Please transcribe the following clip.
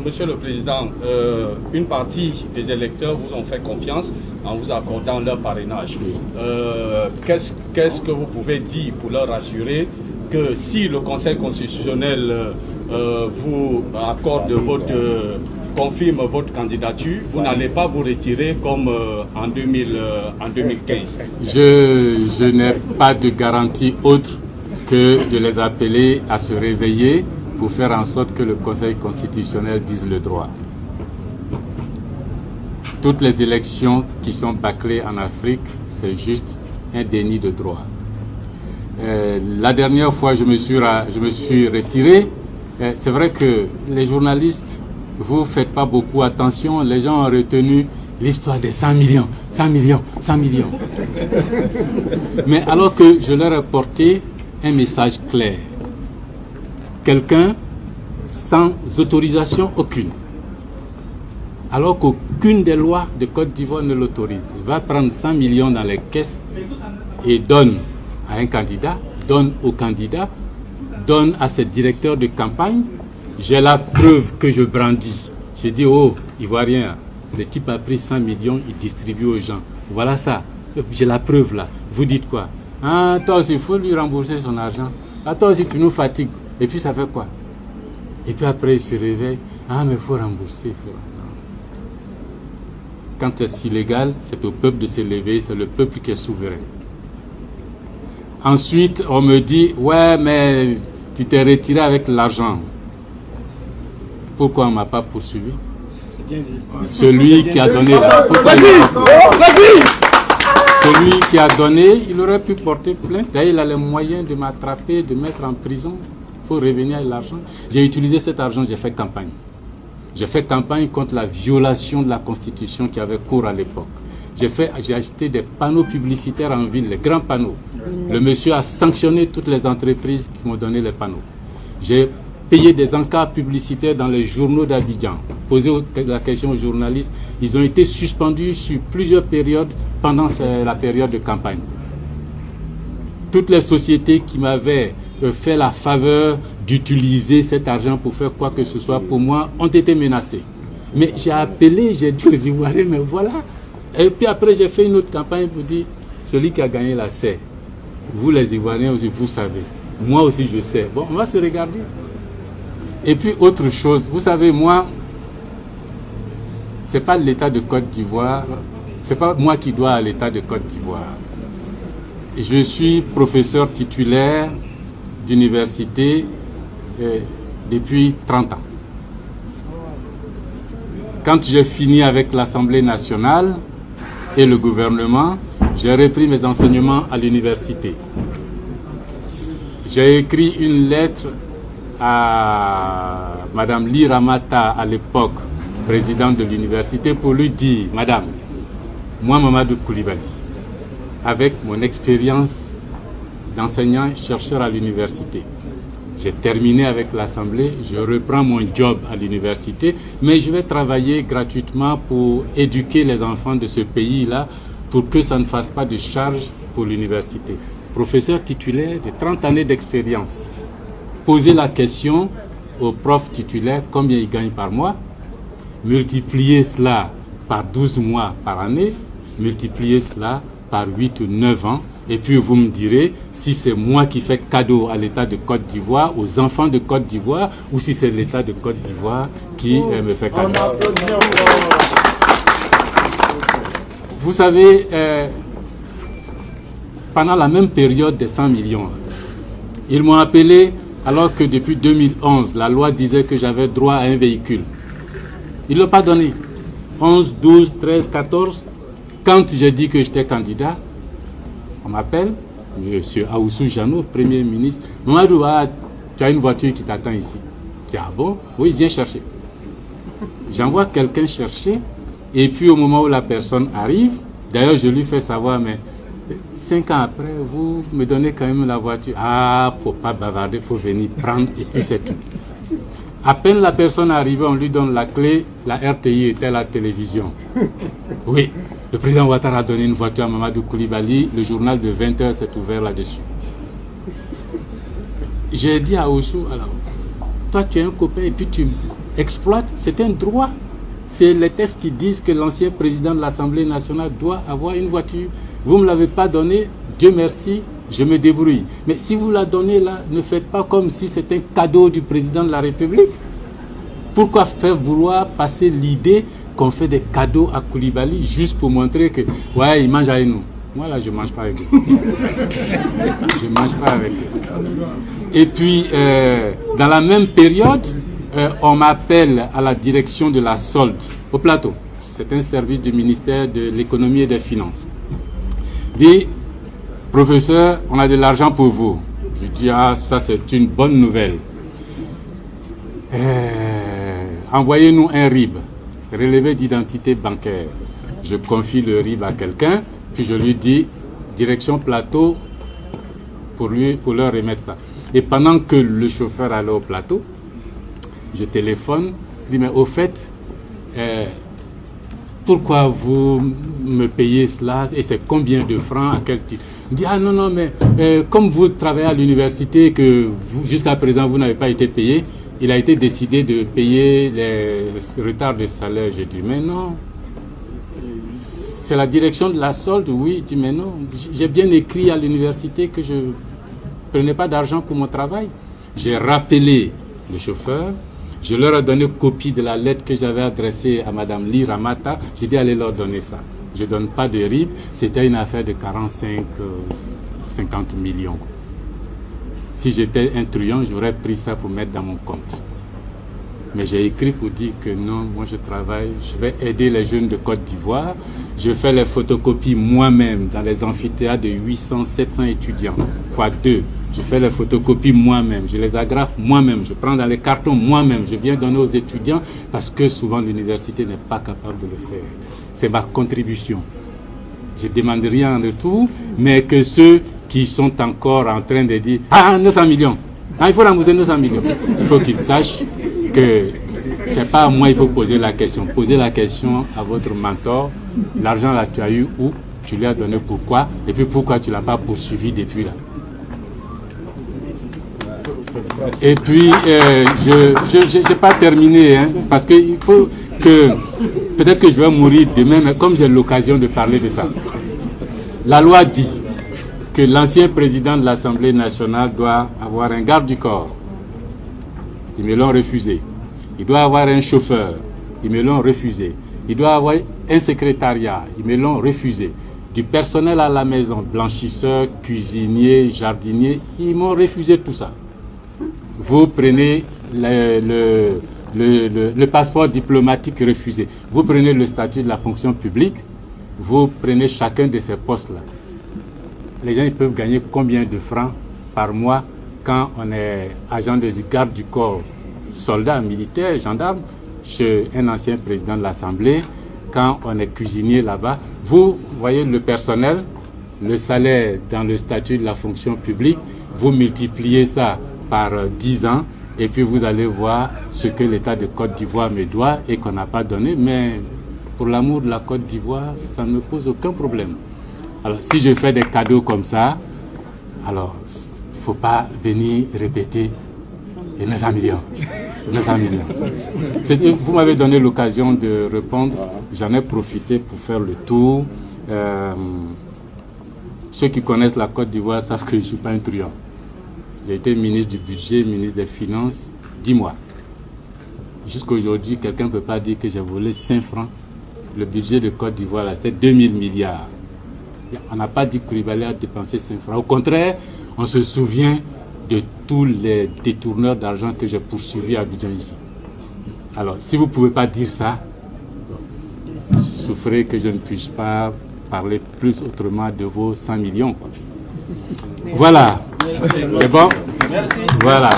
Monsieur le Président, une partie des électeurs vous ont fait confiance en vous accordant leur parrainage. Qu'est-ce que vous pouvez dire pour leur rassurer que si le Conseil constitutionnel vous accorde confirme votre candidature, vous n'allez pas vous retirer comme en 2015? Je n'ai pas de garantie autre que de les appeler à se réveiller pour faire en sorte que le Conseil constitutionnel dise le droit. Toutes les élections qui sont bâclées en Afrique, c'est juste un déni de droit. La dernière fois, je me suis retiré. C'est vrai que les journalistes, vous ne faites pas beaucoup attention. Les gens ont retenu l'histoire des 100 millions, 100 millions, 100 millions. Mais alors que je leur ai porté un message clair. Quelqu'un sans autorisation aucune, alors qu'aucune des lois de Côte d'Ivoire ne l'autorise, va prendre 100 millions dans les caisses et donne à un candidat, donne au candidat, donne à ses directeurs de campagne. J'ai la preuve que je brandis. J'ai dit, oh, Ivoirien, le type a pris 100 millions, il distribue aux gens. Voilà ça. J'ai la preuve là. Vous dites quoi? Ah, toi aussi, il faut lui rembourser son argent. Ah, toi aussi, tu nous fatigues. Et puis, ça fait quoi? Et puis après, il se réveille. Ah, mais il faut rembourser. Quand c'est illégal, c'est au peuple de se lever. C'est le peuple qui est souverain. Ensuite, on me dit, ouais, mais tu t'es retiré avec l'argent. Pourquoi on ne m'a pas poursuivi? Celui qui a donné la... Celui qui a donné, il aurait pu porter plainte. D'ailleurs, il a les moyens de m'attraper, de mettre en prison. Il faut revenir à l'argent. J'ai utilisé cet argent, j'ai fait campagne. J'ai fait campagne contre la violation de la Constitution qui avait cours à l'époque. J'ai acheté des panneaux publicitaires en ville, les grands panneaux. Le monsieur a sanctionné toutes les entreprises qui m'ont donné les panneaux. J'ai payé des encarts publicitaires dans les journaux d'Abidjan. Posé la question aux journalistes, ils ont été suspendus sur plusieurs périodes pendant la période de campagne. Toutes les sociétés qui m'avaient fait la faveur d'utiliser cet argent pour faire quoi que ce soit pour moi ont été menacées. Mais j'ai appelé, j'ai dit aux Ivoiriens, mais voilà. Et puis après, j'ai fait une autre campagne pour dire, celui qui a gagné la sait. Vous les Ivoiriens aussi, vous savez. Moi aussi, je sais. Bon, on va se regarder. Et puis, autre chose, vous savez, moi, c'est pas l'État de Côte d'Ivoire, c'est pas moi qui dois à l'État de Côte d'Ivoire. Je suis professeur titulaire d'université depuis 30 ans. Quand j'ai fini avec l'Assemblée nationale et le gouvernement, j'ai repris mes enseignements à l'université. J'ai écrit une lettre à Madame Ly Ramata, à l'époque, présidente de l'université, pour lui dire, Madame, moi, Mamadou Coulibaly, avec mon expérience d'enseignant-chercheur à l'université, j'ai terminé avec l'Assemblée, je reprends mon job à l'université, mais je vais travailler gratuitement pour éduquer les enfants de ce pays-là pour que ça ne fasse pas de charge pour l'université. Professeur titulaire de 30 années d'expérience. Posez la question aux profs titulaires combien ils gagnent par mois, multipliez cela par 12 mois par année, multipliez cela par 8 ou 9 ans, et puis vous me direz si c'est moi qui fais cadeau à l'État de Côte d'Ivoire, aux enfants de Côte d'Ivoire, ou si c'est l'État de Côte d'Ivoire qui me fait cadeau. Vous savez, pendant la même période des 100 millions, ils m'ont appelé alors que depuis 2011, la loi disait que j'avais droit à un véhicule. Ils ne l'ont pas donné. 11, 12, 13, 14. Quand j'ai dit que j'étais candidat, on m'appelle, M. Aoussou Jano, Premier ministre. Mamadou, tu as une voiture qui t'attend ici. Je dis, ah bon? Oui, viens chercher. J'envoie quelqu'un chercher, et puis au moment où la personne arrive, d'ailleurs je lui fais savoir, mais 5 ans après, vous me donnez quand même la voiture. Ah, faut pas bavarder, faut venir prendre, et puis c'est tout. À peine la personne arrivée, on lui donne la clé, la RTI était à la télévision. Oui, le président Ouattara a donné une voiture à Mamadou Coulibaly, le journal de 20h s'est ouvert là-dessus. J'ai dit à Oussou, alors, toi tu es un copain et puis exploite, c'est un droit. C'est les textes qui disent que l'ancien président de l'Assemblée nationale doit avoir une voiture. Vous ne me l'avez pas donné, Dieu merci, je me débrouille. Mais si vous la donnez là, ne faites pas comme si c'était un cadeau du président de la République. Pourquoi faire vouloir passer l'idée qu'on fait des cadeaux à Koulibaly juste pour montrer que, ouais, il mange avec nous. Moi là, je ne mange pas avec eux. Je ne mange pas avec eux. Et puis, dans la même période, on m'appelle à la direction de la solde au plateau. C'est un service du ministère de l'économie et des finances. Dit, professeur, on a de l'argent pour vous. Je dis, ah, ça c'est une bonne nouvelle. Envoyez-nous un RIB, relevé d'identité bancaire. Je confie le RIB à quelqu'un, puis je lui dis, direction plateau, pour leur remettre ça. Et pendant que le chauffeur allait au plateau, je téléphone, je dis, mais au fait, pourquoi vous me payez cela et c'est combien de francs, à quel titre? Il dit, ah non, non, mais comme vous travaillez à l'université, que jusqu'à présent vous n'avez pas été payé, il a été décidé de payer les retards de salaire. J'ai dit, mais non, c'est la direction de la solde. Oui, il dit, mais non, j'ai bien écrit à l'université que je ne prenais pas d'argent pour mon travail. J'ai rappelé le chauffeur, je leur ai donné copie de la lettre que j'avais adressée à Mme Ly Ramata. J'ai dit, allez leur donner ça. Je ne donne pas de RIB, c'était une affaire de 50 millions. Si j'étais un truand, j'aurais pris ça pour mettre dans mon compte. Mais j'ai écrit pour dire que non, moi je travaille, je vais aider les jeunes de Côte d'Ivoire. Je fais les photocopies moi-même dans les amphithéâtres de 800, 700 étudiants, fois 2. Je fais les photocopies moi-même, je les agrafe moi-même, je prends dans les cartons moi-même, je viens donner aux étudiants parce que souvent l'université n'est pas capable de le faire. C'est ma contribution. Je ne demande rien en retour, mais que ceux qui sont encore en train de dire « Ah, 900 millions, ah, il faut rembourser 900 millions ». Il faut qu'ils sachent que ce n'est pas à moi il faut poser la question. Posez la question à votre mentor. L'argent là, tu as eu où? Tu lui as donné pourquoi? Et puis pourquoi tu ne l'as pas poursuivi depuis là? Et puis, je n'ai pas terminé, hein, parce qu'il faut que... Peut-être que je vais mourir demain, mais comme j'ai l'occasion de parler de ça. La loi dit que l'ancien président de l'Assemblée nationale doit avoir un garde du corps. Ils me l'ont refusé. Il doit avoir un chauffeur. Ils me l'ont refusé. Il doit avoir un secrétariat. Ils me l'ont refusé. Du personnel à la maison, blanchisseurs, cuisiniers, jardiniers, ils m'ont refusé tout ça. Vous prenez le passeport diplomatique refusé. Vous prenez le statut de la fonction publique, vous prenez chacun de ces postes-là. Les gens ils peuvent gagner combien de francs par mois quand on est agent de garde du corps, soldat, militaire, gendarme, chez un ancien président de l'Assemblée, quand on est cuisinier là-bas. Vous voyez le personnel, le salaire dans le statut de la fonction publique, vous multipliez ça par 10 ans, et puis vous allez voir ce que l'État de Côte d'Ivoire me doit et qu'on n'a pas donné. Mais pour l'amour de la Côte d'Ivoire, ça ne me pose aucun problème. Alors si je fais des cadeaux comme ça, alors il ne faut pas venir répéter les 900 millions. 900 millions. Vous m'avez donné l'occasion de répondre, j'en ai profité pour faire le tour. Ceux qui connaissent la Côte d'Ivoire savent que je ne suis pas un truand. J'ai été ministre du budget, ministre des finances, 10 mois. Jusqu'à aujourd'hui, quelqu'un ne peut pas dire que j'ai volé 5 francs. Le budget de Côte d'Ivoire, c'était 2000 milliards. On n'a pas dit que Koulibaly a dépensé 5 francs. Au contraire, on se souvient de tous les détourneurs d'argent que j'ai poursuivis à Abidjan ici. Alors, si vous ne pouvez pas dire ça, souffrez que je ne puisse pas parler plus autrement de vos 100 millions. Quoi. Voilà. C'est bon? Merci. Voilà.